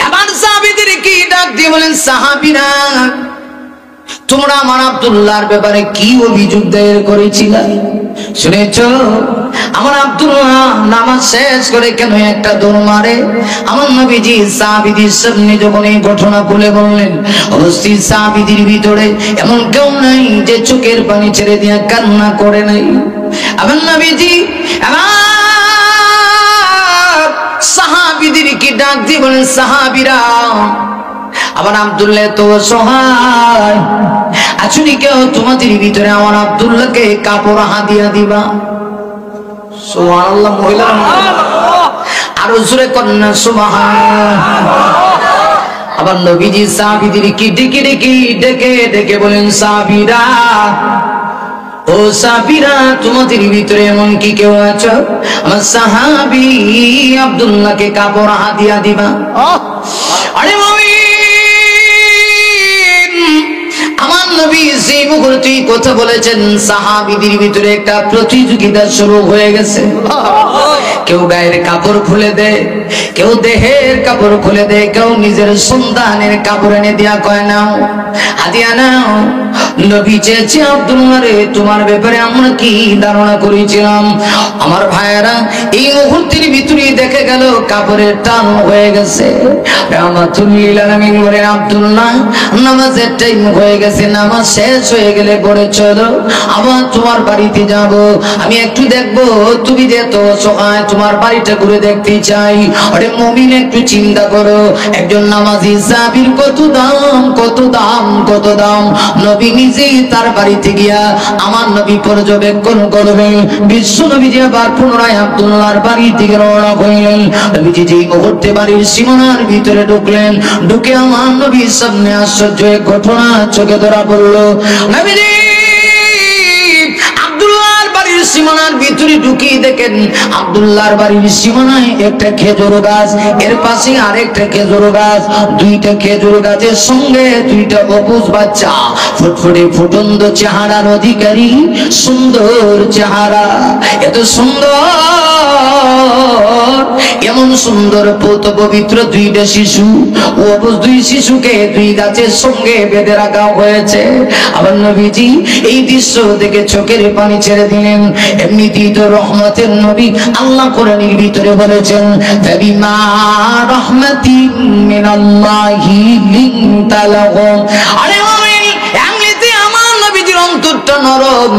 এবার সাহাবীদের কি ডাক দিয়ে বলেন, সাহাবীরা তোমরা আমার আব্দুল্লাহর ব্যাপারে কি অভিযোগ দায়ের করেছিলে? শুনেছো আমার আব্দুল্লাহ নামাজ শেষ করে কেন একটা দৌড় মারে? আমার নবীজি সাহাবীদের সামনে যখন এই ঘটনা খুলে বললেন, অবশ্যই সাহাবীদের ভিতরে এমন কেউ নাই যে চোখের পানি ছেড়ে দিয়ে কান্না করে নাই। আমার নবীজি সাহাবীদেরকে ডাক দিয়ে বলেন, সাহাবীরা আমার আব্দুল্লাহ তো সহায়, আসুনি কেউ তোমাদের ভিতরে আমার আব্দুল্লাহকে কাপড় হাদিয়া দিবা? সুবহানাল্লাহ। মহিলা আরো জোরে কন্যা সুবহানাল্লাহ। আবার নবীজি সাহাবীদেরকে ডেকে বলেন, সাহাবীরা ও সাহাবীরা তোমাদের ভিতরে এমন কি কেউ আছো আমার সাহাবী আব্দুল্লাহকে কাপড় হাদিয়া দিবা? আরে আমার নবী যে মুহূর্তে কথা বলেছেন সাহাবীদের ভিতরে একটা প্রতিযোগিতা শুরু হয়ে গেছে। কেউ গায়ের কাপড় খুলে দেয়, কেউ দেহের কাপড় খুলে দেয়, কেউ নিজের সন্তানের কাপড় এনে দিয়া কয় নাও হাদিয়া নাও। নবী চেয়েছে, আব্দুল্লাহ রে তোমার ব্যাপারে আমরা কি ধারণা করেছিলাম? আমার ভাইয়েরা এই মুহূর্তের ভিতরে দেখে গেল কাপড়ের টান হয়ে গেছে। রাহমাতুল্লিল আলামিন বলেন, আব্দুল্লাহ নামাজের টাইম হয়ে গেছে, নামাজ শেষ হয়ে গেলে পরে চলো আবার তোমার বাড়িতে যাব, আমি একটু দেখবো তুমি যে তো সহায়, তোমার বাড়িটা ঘুরে দেখতে চাই। আরে মুমিন একটু চিন্তা করো, একজন নামাজি সাহাবীর কত দাম, কত দাম, কত দাম। নবী নিজেই তার বাড়িতে গিয়া আমার নবী পর্যবেক্ষণ করবেন। বিশ্ব নবীজি আবার পুনরায় আব্দুল্লাহর বাড়ির দিকে রওনা হইলেন। নবীজি যেই মুহূর্তে বাড়ির সীমানার ভিতরে ঢুকলেন, ঢুকে আমার নবীর সামনে আশ্চর্য এক ঘটনা চোখে ধরা পড়ল। নবীজি আব্দুল্লাহর বাড়ির সীমানার ভিতরে ঢুকিয়ে দেখেন আব্দুল্লাহর বাড়ির সীমানায় একটা খেজুর গাছ, এর পাশে আরেকটা খেজুর গাছ, দুইটা খেজুর গাছের সঙ্গে দুইটা অবুঝ বাচ্চা, ফুটফুটে ফুটন্ত চেহারার অধিকারী, সুন্দর চেহারা, এত সুন্দর, এমন সুন্দর পৌত পবিত্র দুইটা শিশু, অবুঝ দুই শিশুকে দুই গাছের সঙ্গে বেঁধে রাখা হয়েছে। আবার নবীজি এই দৃশ্য দেখে চোখের পানি ছেড়ে দিলেন। এমনিতেই তো রহমতের নবী, আল্লাহ কোরআনের ভিতরে বলেছেন, ফাবিমা রাহমাতিন মিনাল্লাহি লিনতা লাহুম। আরে মুমিন, এমনিতে আমার নবীজির অন্তরটা নরম,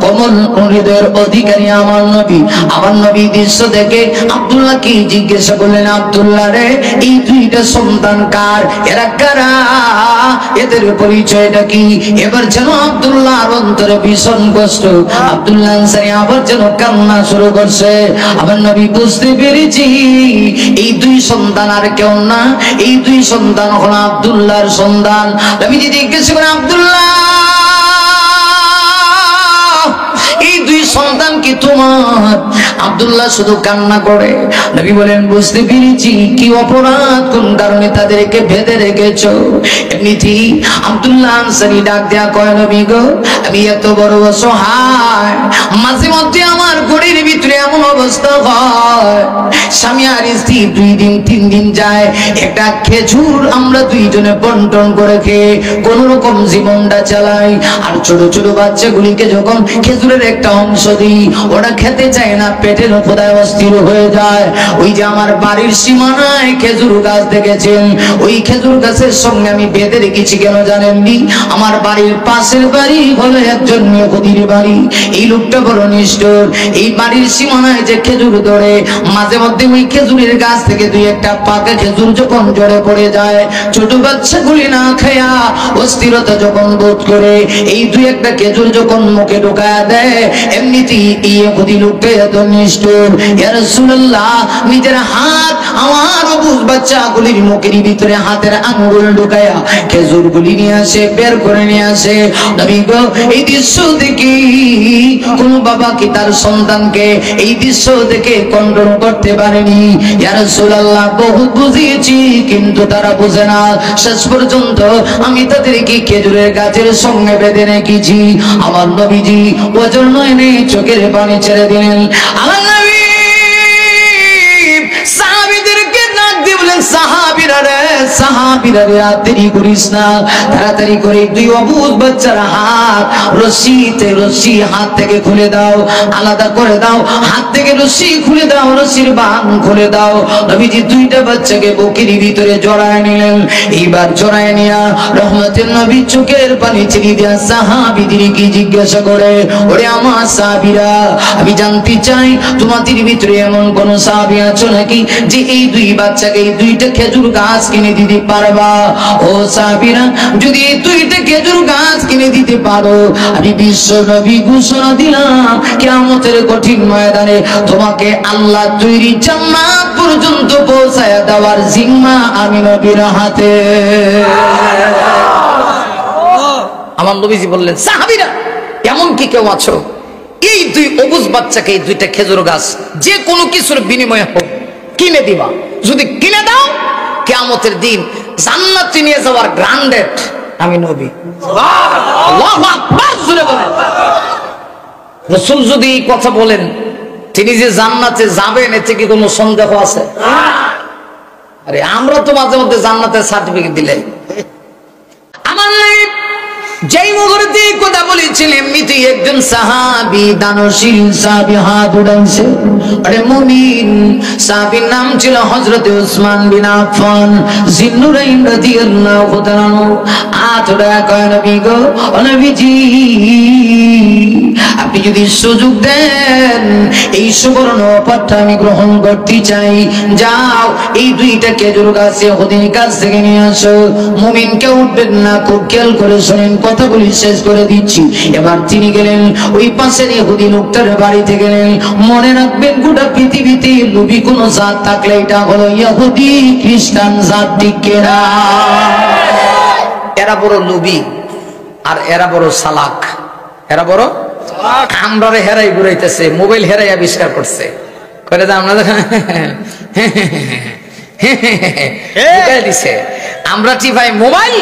কোমল হৃদয়ের অধিকারী আমার নবী। আমার নবী দৃশ্য দেখে আব্দুল্লাহ কি জিজ্ঞাসা করলেন, আব্দুল্লাহ রে এই দুইটা সন্তান কার, এরা কারা, এদের পরিচয়টা কি? এবার যেন আব্দুল্লাহর অন্তরে ভীষণ কষ্ট, আব্দুল্লাহ আনসারী আবার যেন কান্না শুরু করছে। আবার নবী বুঝতে পেরেছি এই দুই সন্তান আর কেউ না, এই দুই সন্তান হলো আব্দুল্লাহর সন্তান। নবীজি জিজ্ঞাসা করেন, আব্দুল্লাহ এই দুই সন্তান কি তোমার? আব্দুল্লাহ শুধু কান্না করে। নবী বলেন, বুঝতে পেরেছি কি অপরাধ, কোন কারণে তাদেরকে বেঁধে রেখেছো। এমনিতেই আব্দুল্লাহ আনসারী ডাক দেয়া কয়, নবী গো আমি এত বড় অসহায়, মাঝে মধ্যে আমার ঘরের ভিতরে এমন অবস্থা হয়, স্বামী আর স্ত্রী 2 দিন 3 দিন যায়, একটা খেজুর আমরা দুইজনে বন্টন করে খেয়ে কোন রকম জীবনটা চালাই। আর ছোট ছোট বাচ্চাগুলিকে যখন খেজুরের একটা অংশ দিই, ওরা খেতে চায় না, পেটের উপদায় অস্থির হয়ে যায়। ওই যে আমার বাড়ির সীমানায় খেজুর গাছ দেখেছেন, ওই খেজুর গাছের সঙ্গে আমি বেঁধে রেখেছি কেন জানেননি? আমার বাড়ির পাশের বাড়ি হলো একজন ইহুদির বাড়ি। এই লোকটা বড় নিষ্ঠুর, এই বাড়ির সীমানায় যে খেজুর ধরে, মাঝে মধ্যে ওই খেজুরের গাছ থেকে দুই একটা পাকা খেজুর যখন ঝরে পড়ে যায়, ছোট বাচ্চাগুলি না খায়া অস্থিরতা যখন বোধ করে, এই দুই একটা খেজুর যখন মুখে ঢোকায়া দেয়, এমনিতেই ইহুদি লোকটা এত নিষ্ঠুর, ইয়া রাসূলুল্লাহ নিজের হাত আমার অবুঝ বাচ্চাগুলির মুখের ভিতরে হাতের আঙ্গুল ঢোকায়া খেজুরগুলি নিয়ে আসে, বের করে নিয়ে আসে। নবী গো এই দৃশ্য দেখি কোন বাবা কি তার সন্তানকে এই দৃশ্য দেখে কন্ট্রোল করতে পারেনি। ইয়া রাসূলুল্লাহ বহুত বুঝিয়েছি কিন্তু তারা বুঝে না, শেষ পর্যন্ত আমি তাদেরকে খেজুরের গাছের সঙ্গে বেঁধে রেখেছি। আমার নবীজি ওজন এনে চোখের পানি ছেড়ে দিলেন। আমার নবী সাহাবীদেরকে ডাক দিয়ে বলেন, সাহাবীরা সাহাবীরা দেরি করিস না, তাড়াতাড়ি করে দুই অবুঝ বাচ্চার হাত রশি হাত থেকে খুলে দাও, আলাদা করে দাও, হাত থেকে রশি খুলে দাও, রশির বাঁধ খুলে দাও। নবীজি দুইটা বাচ্চাকে বুকের ভিতরে জড়ায় নিলেন। এইবার জড়ায় নিয়া রহমতের নবী চোখের পানি ছেড়ে দিয়া সাহাবীদের কি জিজ্ঞাসা করে, ওরে আমার সাহাবীরা, আমি জানতে চাই তোমাদের ভিতরে এমন কোন সাহাবী আছো নাকি যে এই দুই বাচ্চাকে এই দুইটা খেজুর গাছ কিনে দিতে পারবা? ও সাহাবীরা, যদি এই দুইটা খেজুর গাছ কিনে দিতে পারো, আমি বিশ্ব নবী ঘোষণা দিলাম কিয়ামতের কঠিন ময়দানে তোমাকে আল্লাহ তৈরি জান্নাত পর্যন্ত পৌঁছায় দেওয়ার জিম্মা আমি নবীর হাতে। আমার নবীজি বললেন, সাহাবীরা, এমন কি কেউ আছো এই দুই অবুঝ বাচ্চাকে এই দুইটা খেজুর গাছ যে কোনো কিছুর বিনিময়ে হোক কিনে দিবা? যদি কিনে দাও, কিয়ামতের দিন জান্নাতে নিয়ে যাওয়ার গ্রান্ডেড আমি নবী। আল্লাহু আকবার, জোরে বলেন। রাসূল যদি এই কথা বলেন, তিনি যে জান্নাতে যাবেন এতে কি কোনো সন্দেহ আছে? আরে আমরা তো মাঝে মধ্যে জান্নাতের সার্টিফিকেট দিলে আমার যেই মুহূর্তে কথা বলেছিলেন এমনিতেই একজন সাহাবী, দানশীল সাহাবী হাত উঠাইছে। আরে মুমিন সাহাবীর নাম ছিল হযরতে উসমান বিন আফফান জিন্নুরাইন রাদিয়াল্লাহু তাআলা। হাত উঠায় কয়, নবী গো, ও নবীজি, আপনি যদি সুযোগ দেন এই সুবর্ণ অফারটা আমি গ্রহণ করতে চাই। যাও এই দুইটা খেজুর গাছ ইহুদির কাছ থেকে নিয়ে আসো। মুমিন কেউ উঠবেন না, খুব খেয়াল করে শোনেন, কথাগুলি শেষ করে দিচ্ছি। এবার তিনি গেলেন ওই পাশের ইহুদি লোকটার বাড়িতে গেলেন। মনে রাখবেন, গোটা পৃথিবীতে লোভী কোন জাত থাকলে এটা হলো ইহুদি খ্রিস্টান জাত, ঠিক না? এরা বড় লোভী আর এরা বড় চালাক। এরা বড়, আমরা হেরাই ঘুরাইতেছে, মোবাইল হেরাই আবিষ্কার করছে, করে আমরা দিছে, আমরা টিপাই মোবাইল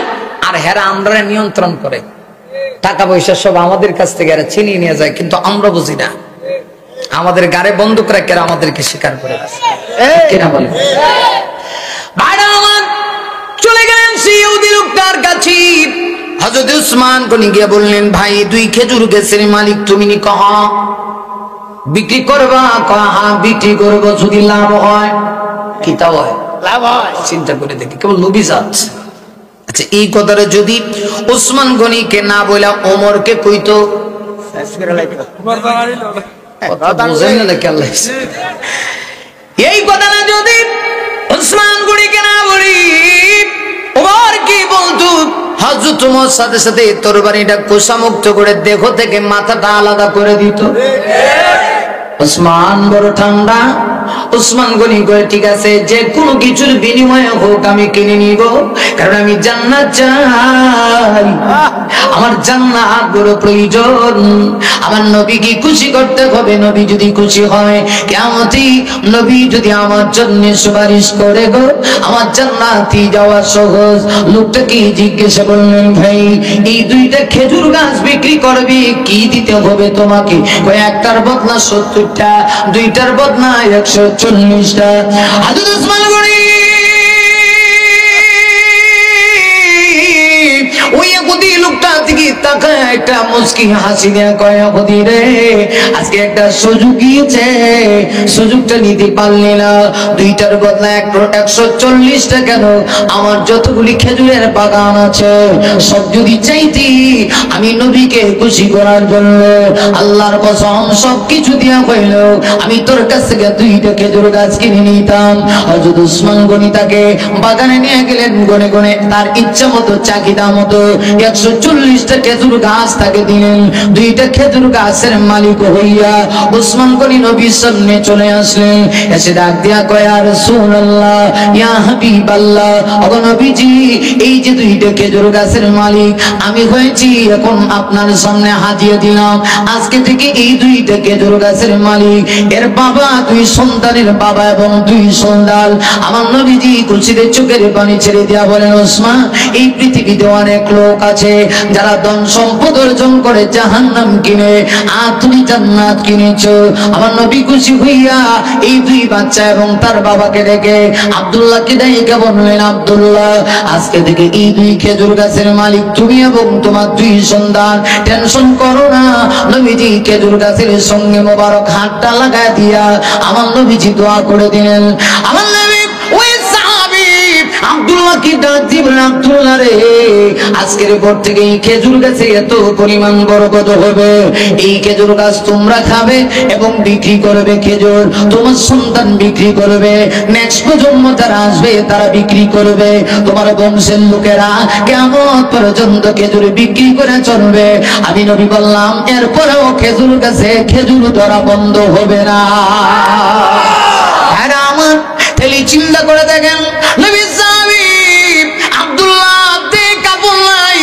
আর হেরা আমরা নিয়ন্ত্রণ করে। টাকা পয়সা সব আমাদের কাছ থেকে এরা ছিনিয়ে নিয়ে যায়, কিন্তু আমরা বুঝি না। আমাদের গাড়ে বন্দুক রাখে আমাদেরকে শিকার করে কিনা বলে। ভাইরা আমার, চলে গেলেন সেই ইহুদি লোকটার কাছে। হযরত উসমান কোনি গিয়ে বললেন, ভাই দুই খেজুর গাছের মালিক তুমি নি? কহ বিক্রি করবা? কহা বিক্রি করবো যদি লাভ হয়। কি তা হয়? লাভ হয়। চিন্তা করে দেখি, কেবল নবী যাচ্ছে। আচ্ছা, এই কথাটা যদি উসমান গনিকে না বলা ওমরকে কইতো, এই কথাটা যদি উসমান গনিকে না বলি ওমর কি বলতো? হযরত ওমর সাথে সাথে তরবারিটা কোষামুক্ত করে দেহ থেকে মাথাটা আলাদা করে দিত। উসমান বড় ঠান্ডা। উসমান গনি কয়, ঠিক আছে, যে কোনো কিছুর বিনিময়ে হোক আমি কিনে নিব, কারণ আমি জান্নাত চাই, আমার জান্নাত বড় প্রয়োজন। আমার নবীকে খুশি করতে হবে। নবী যদি খুশি হয়, কিয়ামতে নবী যদি আমার জন্য সুপারিশ করে গো, আমার জান্নাতে যাওয়া সহজ। লোকটা কি জিজ্ঞাসা করলেন, ভাই এই দুইটা খেজুর গাছ বিক্রি করবে, কি দিতে হবে তোমাকে? কয়, একটার বদলা 70টা, দুইটার বদলা 140টা। হযরত উসমান গনি ওই ইহুদি লোকটা দিকে তাকায় একটা মুস্কি হাসি দিয়ে কয়, ইহুদি রে, আজকে একটা সুযোগ গিয়েছে, সুযোগটা নিতে পারলি না। দুইটার বদলা 140টা কেন? আমার যতগুলি খেজুরের বাগান আছে সব যদি চাইতি আমি নবীকে খুশি করার জন্য, আল্লাহর কসম সবকিছু দিয়া কইল আমি তোর কাছ থেকে দুইটা খেজুর গাছ কিনে নিতাম। হযরত উসমান গনি তাকে বাগানে নিয়ে গেলেন, গনে গনে তার ইচ্ছা মতো চাহিদা মতো 140টা খেজুর গাছ তাকে দিলেন। দুইটা খেজুর গাছের মালিক হইয়া উসমান গনি নবীর সামনে চলে আসলেন। এসে ডাক দিয়া কয়, ইয়া রাসূলুল্লাহ, ইয়া হাবিবাল্লাহ, ওগো নবীজি, এই যে দুইটা খেজুর গাছের মালিক আমি হয়েছি, এখন আপনার সামনে হাজিয়ে দিলাম। আজকে থেকে এই দুইটা খেজুর গাছের মালিক, এর বাবা, দুই সন্তানের বাবা এবং দুই সন্তান। আমার নবীজি খুশিতে চোখের পানি ছেড়ে দিয়া বলেন, ওসমান, এই পৃথিবীতে অনেক লোক আছে যারা ধন সম্পদ সম্পদ অর্জন করে জাহান্নাম কিনে আর তুমি জান্নাত কিনেছো। আমার নবী খুশি হইয়া এই দুই বাচ্চা এবং তার বাবাকে ডেকে আব্দুল্লাহকে ডেকে বললেন, আব্দুল্লাহ, আজকে থেকে এই দুই খেজুর গাছের মালিক তুমি এবং তোমার দুই সন্তান। টেনশন করো না। নবীজি খেজুর গাছের সঙ্গে মোবারক হাতটা লাগায় দিয়া আমার নবীজি দোয়া করে দিলেন। আমার নবী ওই সাহাবী আব্দুল্লাহ কি ডাক দিবেন, আব্দুল্লাহ রে, আজকের পর থেকে এই খেজুর গাছে এত পরিমাণ বরকত হবে, এই খেজুর গাছ তোমরা খাবে এবং বিক্রি করবে, খেজুর তোমার সন্তান বিক্রি করবে, নেক্সট প্রজন্ম যারা আসবে তারা বিক্রি করবে, তোমার বংশের লোকেরা কিয়ামত পর্যন্ত খেজুর বিক্রি করে চলবে। আমি নবী বললাম, এরপরেও খেজুর গাছে খেজুর ধরা বন্ধ হবে না। আর আমার তাহলে চিন্তা করে দেখেন, নবী সাহাবী আব্দুল্লাহ কাপড় নাই,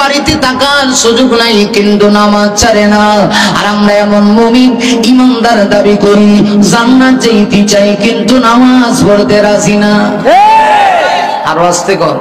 বাড়িতে থাকার সুযোগ নাই, কিন্তু নামাজ ছাড়ে না। আর আমরা এমন মুমিন ইমানদার দাবি করি, জান্নাত যেতে চাই কিন্তু নামাজ পড়তে রাজি না। আরো আস্তে কর।